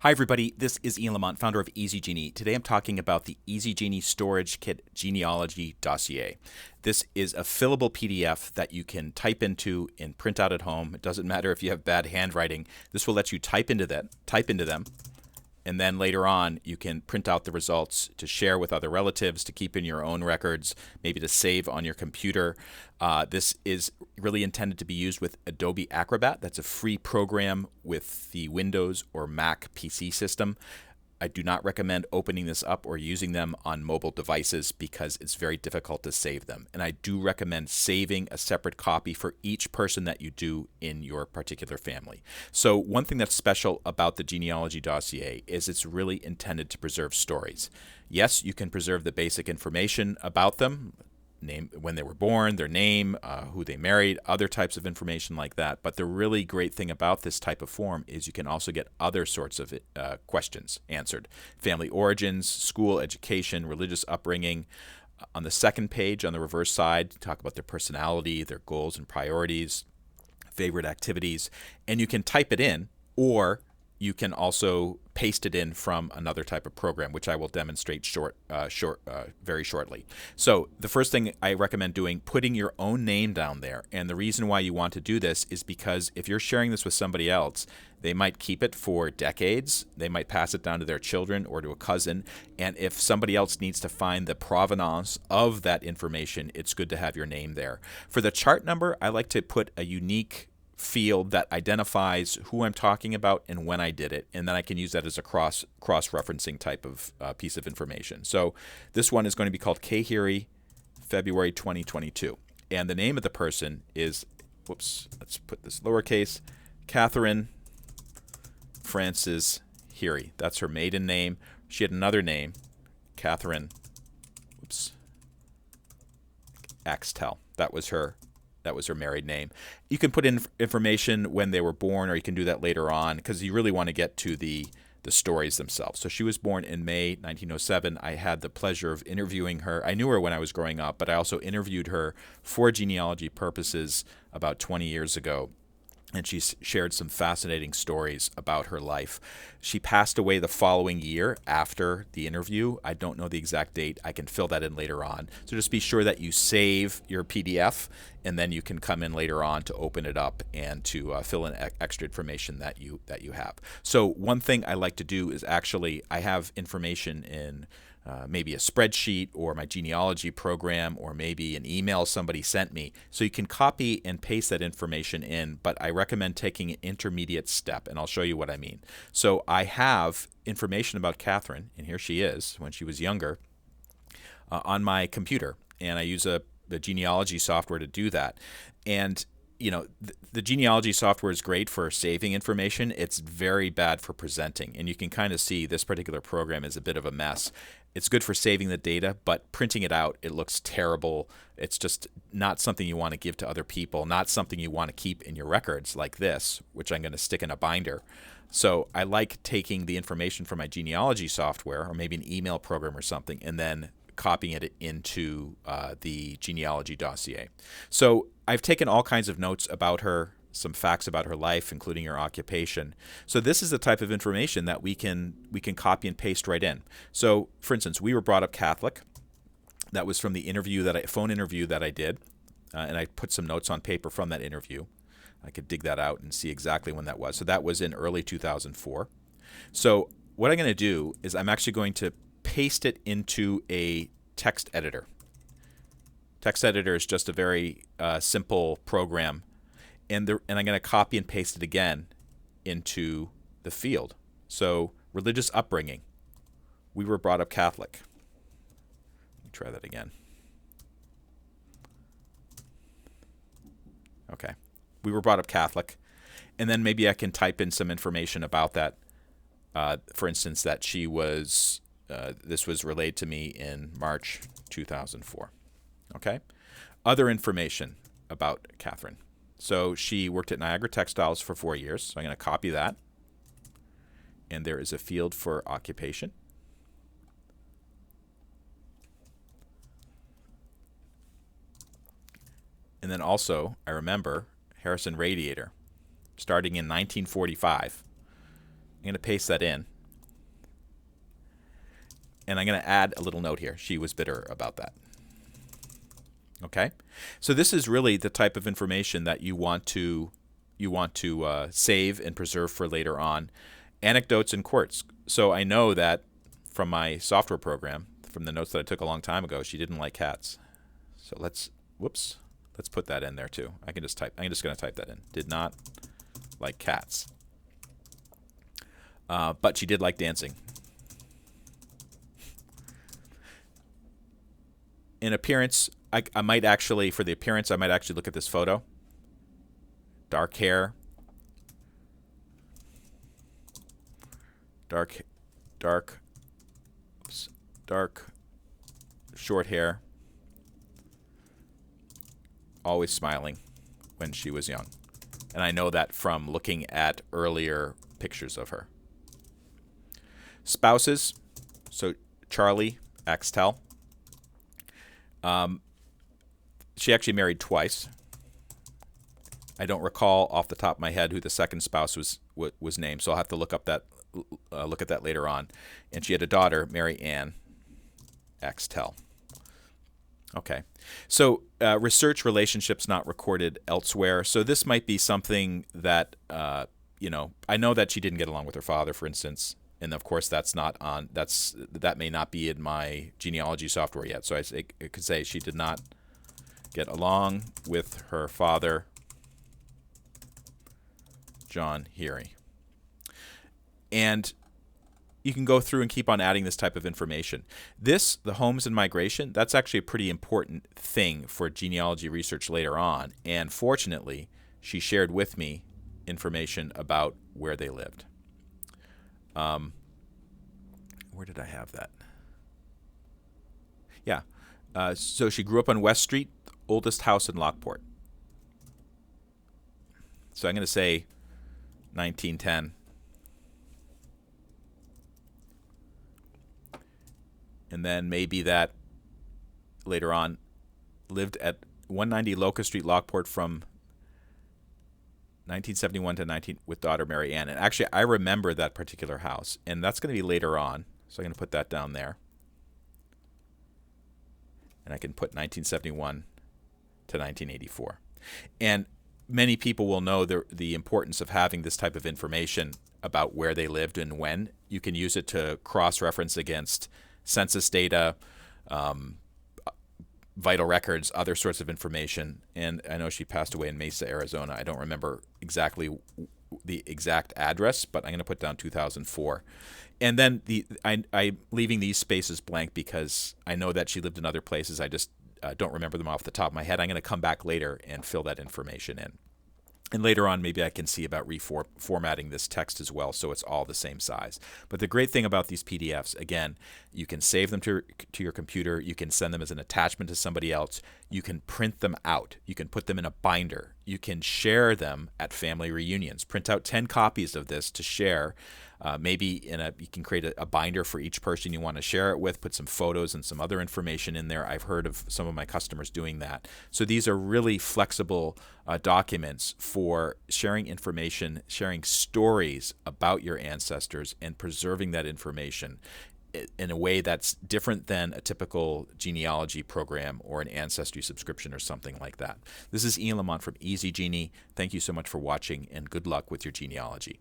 Hi, everybody. This is Ian Lamont, founder of EasyGenie. Today I'm talking about the EasyGenie Storage Kit Genealogy Dossier. This is a fillable PDF that you can type into and print out at home. It doesn't matter if you have bad handwriting. This will let you type into them, and then later on you can print out the results to share with other relatives, to keep in your own records, maybe to save on your computer. This is really intended to be used with Adobe Acrobat. That's a free program with the Windows or Mac PC system. I do not recommend opening this up or using them on mobile devices because it's very difficult to save them. And I do recommend saving a separate copy for each person that you do in your particular family. So one thing that's special about the genealogy dossier is it's really intended to preserve stories. Yes, you can preserve the basic information about them, name, when they were born, their name, who they married, other types of information like that. But the really great thing about this type of form is you can also get other sorts of questions answered. Family origins, school, education, religious upbringing. On the second page, on the reverse side, talk about their personality, their goals and priorities, favorite activities, and you can type it in, or you can also paste it in from another type of program, which I will demonstrate very shortly. So the first thing I recommend doing, putting your own name down there. And the reason why you want to do this is because if you're sharing this with somebody else, they might keep it for decades. They might pass it down to their children or to a cousin. And if somebody else needs to find the provenance of that information, it's good to have your name there. For the chart number, I like to put a unique field that identifies who I'm talking about and when I did it, and then I can use that as a cross-referencing type of piece of information. So this one is going to be called Kahiri, February 2022, and the name of the person is, let's put this lowercase, Catherine Frances Heary. That's her maiden name. She had another name, Catherine, Axtell. That was her married name. You can put in information when they were born, or you can do that later on because you really want to get to the stories themselves. So she was born in May 1907. I had the pleasure of interviewing her. I knew her when I was growing up, but I also interviewed her for genealogy purposes about 20 years ago. And she shared some fascinating stories about her life. She passed away the following year after the interview. I don't know the exact date. I can fill that in later on. So just be sure that you save your PDF, and then you can come in later on to open it up and to fill in extra information that you have. So one thing I like to do is actually I have information in maybe a spreadsheet or my genealogy program, or maybe an email somebody sent me. So you can copy and paste that information in, but I recommend taking an intermediate step, and I'll show you what I mean. So I have information about Catherine, and here she is when she was younger, on my computer, and I use the genealogy software to do that. And the genealogy software is great for saving information. It's very bad for presenting, and you can kind of see this particular program is a bit of a mess. It's good for saving the data, but printing it out, it looks terrible. It's just not something you want to give to other people, not something you want to keep in your records like this, which I'm going to stick in a binder. So I like taking the information from my genealogy software, or maybe an email program or something, and then copying it into the genealogy dossier. So I've taken all kinds of notes about her, some facts about her life, including her occupation. So this is the type of information that we can copy and paste right in. So for instance, we were brought up Catholic. That was from the phone interview that I did, and I put some notes on paper from that interview. I could dig that out and see exactly when that was. So that was in early 2004. So what I'm going to do is I'm actually going to paste it into a text editor. Text editor is just a very simple program, and I'm going to copy and paste it again into the field. So religious upbringing. We were brought up Catholic. Let me try that again. Okay. We were brought up Catholic. And then maybe I can type in some information about that. For instance, that she was, this was relayed to me in March 2004. Okay. Other information about Catherine. So she worked at Niagara Textiles for 4 years. So I'm going to copy that. And there is a field for occupation. And then also, I remember Harrison Radiator, starting in 1945 I'm going to paste that in. And I'm going to add a little note here. She was bitter about that. Okay? So this is really the type of information that you want to save and preserve for later on. Anecdotes and quirks. So I know that from my software program, from the notes that I took a long time ago, she didn't like cats. So let's put that in there too. I'm just going to type that in. Did not like cats. But she did like dancing. In appearance, I might actually, for the appearance, I might actually look at this photo. Dark hair. Dark, short hair. Always smiling when she was young. And I know that from looking at earlier pictures of her. Spouses, so Charlie, Axtell. She actually married twice. I don't recall off the top of my head who the second spouse was named, so I'll have to look at that later on. And she had a daughter, Mary Ann Axtell. Okay, so research relationships not recorded elsewhere. So this might be something that I know that she didn't get along with her father, for instance, and of course that may not be in my genealogy software yet. So I could say she did not get along with her father, John Heary. And you can go through and keep on adding this type of information. The homes and migration, that's actually a pretty important thing for genealogy research later on. And fortunately, she shared with me information about where they lived. Where did I have that? Yeah. So she grew up on West Street, oldest house in Lockport. So I'm going to say 1910. And then maybe that later on lived at 190 Locust Street, Lockport from 1971 to 19 with daughter Mary Ann. And actually, I remember that particular house, and that's going to be later on. So I'm going to put that down there. And I can put 1971 to 1984. And many people will know the importance of having this type of information about where they lived and when. You can use it to cross-reference against census data, vital records, other sorts of information. And I know she passed away in Mesa, Arizona. I don't remember exactly the exact address, but I'm going to put down 2004. And then I'm leaving these spaces blank because I know that she lived in other places. I just don't remember them off the top of my head. I'm going to come back later and fill that information in. And later on, maybe I can see about reformatting this text as well so it's all the same size. But the great thing about these PDFs, again, you can save them to your computer. You can send them as an attachment to somebody else. You can print them out. You can put them in a binder. You can share them at family reunions. Print out 10 copies of this to share. Maybe you can create a binder for each person you want to share it with, put some photos and some other information in there. I've heard of some of my customers doing that. So these are really flexible documents for sharing information, sharing stories about your ancestors, and preserving that information in a way that's different than a typical genealogy program or an ancestry subscription or something like that. This is Ian Lamont from Easy Genie. Thank you so much for watching, and good luck with your genealogy.